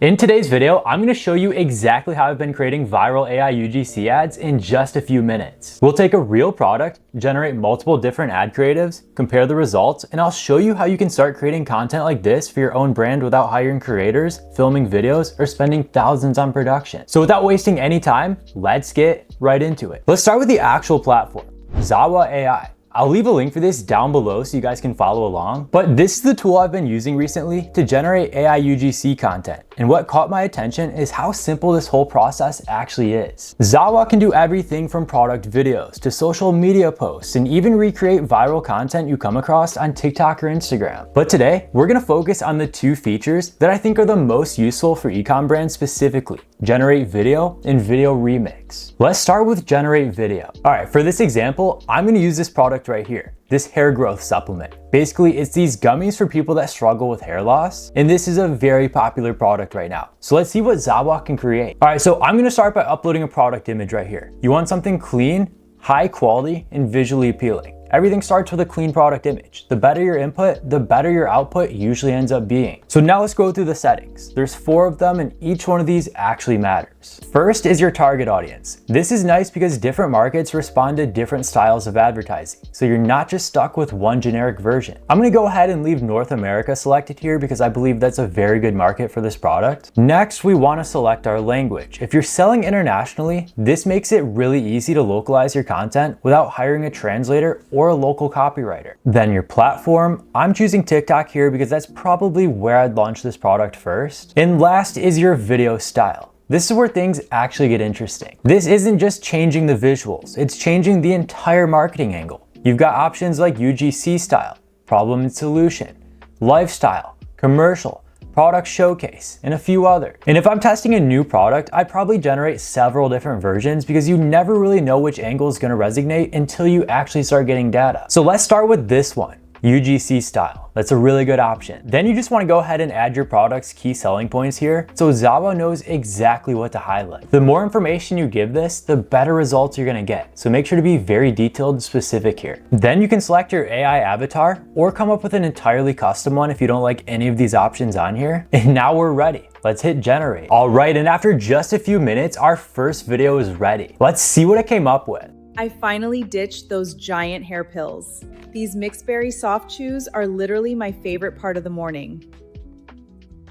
In today's video, I'm going to show you exactly how I've been creating viral AI UGC ads in just a few minutes. We'll take a real product, generate multiple different ad creatives, compare the results, and I'll show you how you can start creating content like this for your own brand without hiring creators, filming videos, or spending thousands on production. So without wasting any time, let's get right into it. Let's start with the actual platform, Zawa AI. I'll leave a link for this down below so you guys can follow along, but this is the tool I've been using recently to generate AI UGC content. And what caught my attention is how simple this whole process actually is. Zawa can do everything from product videos to social media posts and even recreate viral content you come across on TikTok or Instagram. But today, we're gonna focus on the two features that I think are the most useful for ecom brands specifically: generate video and video remix. Let's start with generate video. All right, for this example, I'm gonna use this product right here, this hair growth supplement. Basically, it's these gummies for people that struggle with hair loss, and this is a very popular product right now. So let's see what Zawa can create. All right, so I'm gonna start by uploading a product image right here. You want something clean, high quality, and visually appealing. Everything starts with a clean product image. The better your input, the better your output usually ends up being. So now let's go through the settings. There's 4 of them and each one of these actually matters. First is your target audience. This is nice because different markets respond to different styles of advertising, so you're not just stuck with one generic version. I'm gonna go ahead and leave North America selected here because I believe that's a very good market for this product. Next, we wanna select our language. If you're selling internationally, this makes it really easy to localize your content without hiring a translator or a local copywriter. Then your platform. I'm choosing TikTok here because that's probably where I'd launch this product first. And last is your video style. This is where things actually get interesting. This isn't just changing the visuals, it's changing the entire marketing angle. You've got options like UGC style, problem and solution, lifestyle, commercial, product showcase, and a few other. And if I'm testing a new product, I'd probably generate several different versions because you never really know which angle is gonna resonate until you actually start getting data. So let's start with this one, UGC style. That's a really good option. Then you just want to go ahead and add your product's key selling points here so Zawa knows exactly what to highlight. The more information you give this, the better results you're gonna get. So make sure to be very detailed and specific here. Then you can select your AI avatar or come up with an entirely custom one if you don't like any of these options on here. And now we're ready. Let's hit generate. All right, and after just a few minutes, our first video is ready. Let's see what it came up with. I finally ditched those giant hair pills. These mixed berry soft chews are literally my favorite part of the morning.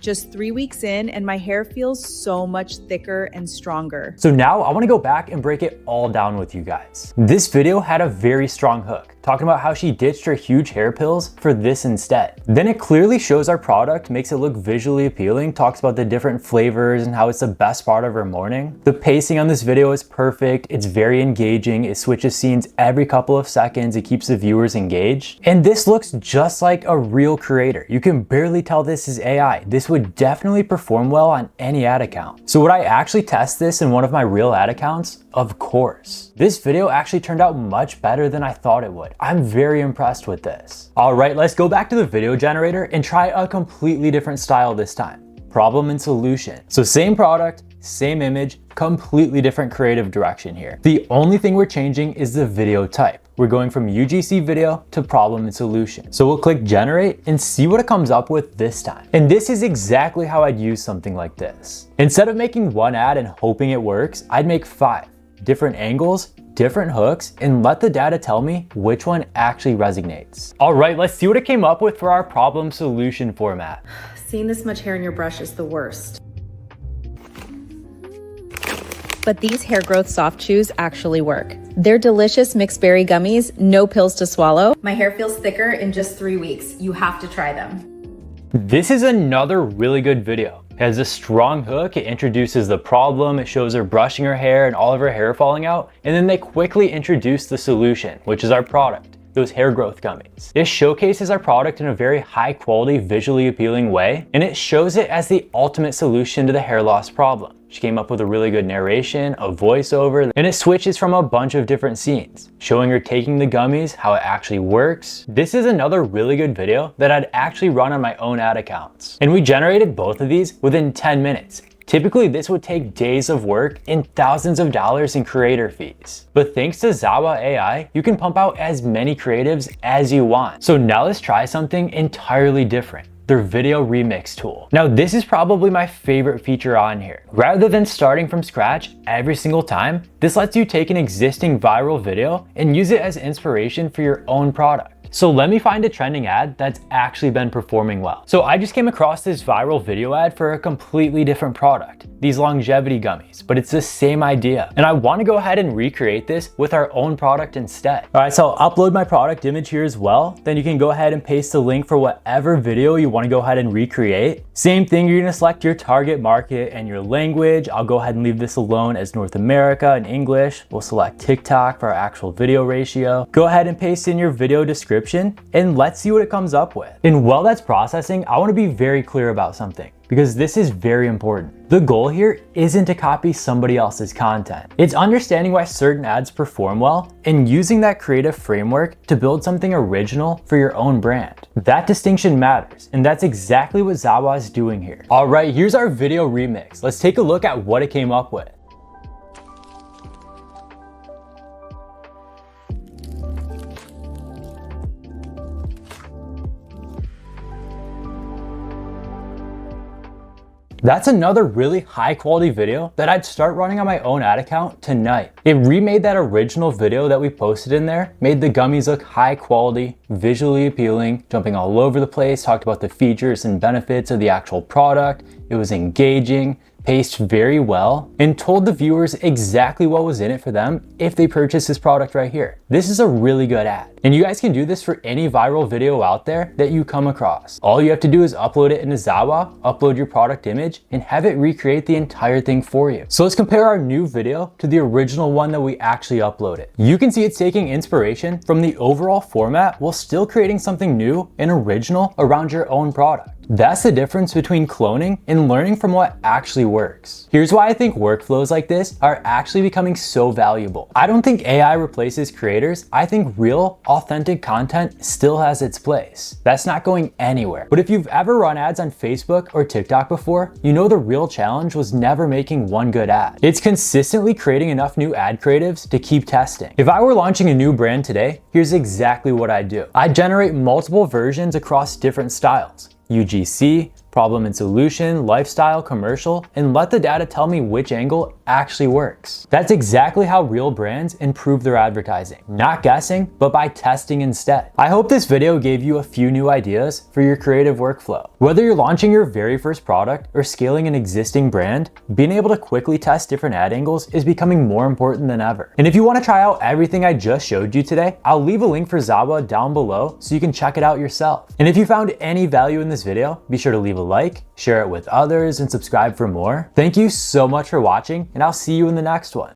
Just 3 weeks in and my hair feels so much thicker and stronger. So now I want to go back and break it all down with you guys. This video had a very strong hook, talking about how she ditched her huge hair pills for this instead. Then it clearly shows our product, makes it look visually appealing, talks about the different flavors and how it's the best part of her morning. The pacing on this video is perfect, it's very engaging, it switches scenes every couple of seconds, it keeps the viewers engaged. And this looks just like a real creator. You can barely tell this is AI. This would definitely perform well on any ad account. So would I actually test this in one of my real ad accounts? Of course. This video actually turned out much better than I thought it would. I'm very impressed with this. All right, let's go back to the video generator and try a completely different style this time. Problem and solution. So same product, same image, completely different creative direction here. The only thing we're changing is the video type. We're going from UGC video to problem and solution. So we'll click generate and see what it comes up with this time. And this is exactly how I'd use something like this. Instead of making one ad and hoping it works, I'd make 5 different angles, different hooks, and let the data tell me which one actually resonates. All right, let's see what it came up with for our problem solution format. Seeing this much hair in your brush is the worst. But these hair growth soft chews actually work. They're delicious mixed berry gummies, no pills to swallow. My hair feels thicker in just 3 weeks. You have to try them. This is another really good video. It has a strong hook, it introduces the problem, it shows her brushing her hair and all of her hair falling out, and then they quickly introduce the solution, which is our product, those hair growth gummies. It showcases our product in a very high quality, visually appealing way, and it shows it as the ultimate solution to the hair loss problem. She came up with a really good narration, a voiceover, and it switches from a bunch of different scenes, showing her taking the gummies, how it actually works. This is another really good video that I'd actually run on my own ad accounts. And we generated both of these within 10 minutes. Typically, this would take days of work and thousands of dollars in creator fees. But thanks to Zawa AI, you can pump out as many creatives as you want. So now let's try something entirely different. their video remix tool. Now, this is probably my favorite feature on here. Rather than starting from scratch every single time, this lets you take an existing viral video and use it as inspiration for your own product. So let me find a trending ad that's actually been performing well. So I just came across this viral video ad for a completely different product, these longevity gummies, but it's the same idea. And I want to go ahead and recreate this with our own product instead. All right, so I'll upload my product image here as well. Then you can go ahead and paste the link for whatever video you want to go ahead and recreate. Same thing, you're going to select your target market and your language. I'll go ahead and leave this alone as North America in English. We'll select TikTok for our actual video ratio. Go ahead and paste in your video description and let's see what it comes up with. And while that's processing, I want to be very clear about something because this is very important. The goal here isn't to copy somebody else's content. It's understanding why certain ads perform well and using that creative framework to build something original for your own brand. That distinction matters, and that's exactly what Zawa is doing here. All right, here's our video remix. Let's take a look at what it came up with. That's another really high quality video that I'd start running on my own ad account tonight. It remade that original video that we posted in there, made the gummies look high quality, visually appealing, jumping all over the place, talked about the features and benefits of the actual product. It was engaging, paced very well, and told the viewers exactly what was in it for them if they purchase this product right here. This is a really good ad. And you guys can do this for any viral video out there that you come across. All you have to do is upload it into Zawa, upload your product image, and have it recreate the entire thing for you. So let's compare our new video to the original one that we actually uploaded. You can see it's taking inspiration from the overall format while still creating something new and original around your own product. That's the difference between cloning and learning from what actually works. Here's why I think workflows like this are actually becoming so valuable. I don't think AI replaces creators. I think real, authentic content still has its place. That's not going anywhere. But if you've ever run ads on Facebook or TikTok before, you know the real challenge was never making one good ad. It's consistently creating enough new ad creatives to keep testing. If I were launching a new brand today, here's exactly what I'd do. I'd generate multiple versions across different styles. UGC, problem and solution, lifestyle, commercial, and let the data tell me which angle actually works. That's exactly how real brands improve their advertising. Not guessing, but by testing instead. I hope this video gave you a few new ideas for your creative workflow. Whether you're launching your very first product or scaling an existing brand, being able to quickly test different ad angles is becoming more important than ever. And if you want to try out everything I just showed you today, I'll leave a link for Zawa down below so you can check it out yourself. And if you found any value in this video, be sure to leave a like, share it with others, and subscribe for more. Thank you so much for watching, and I'll see you in the next one.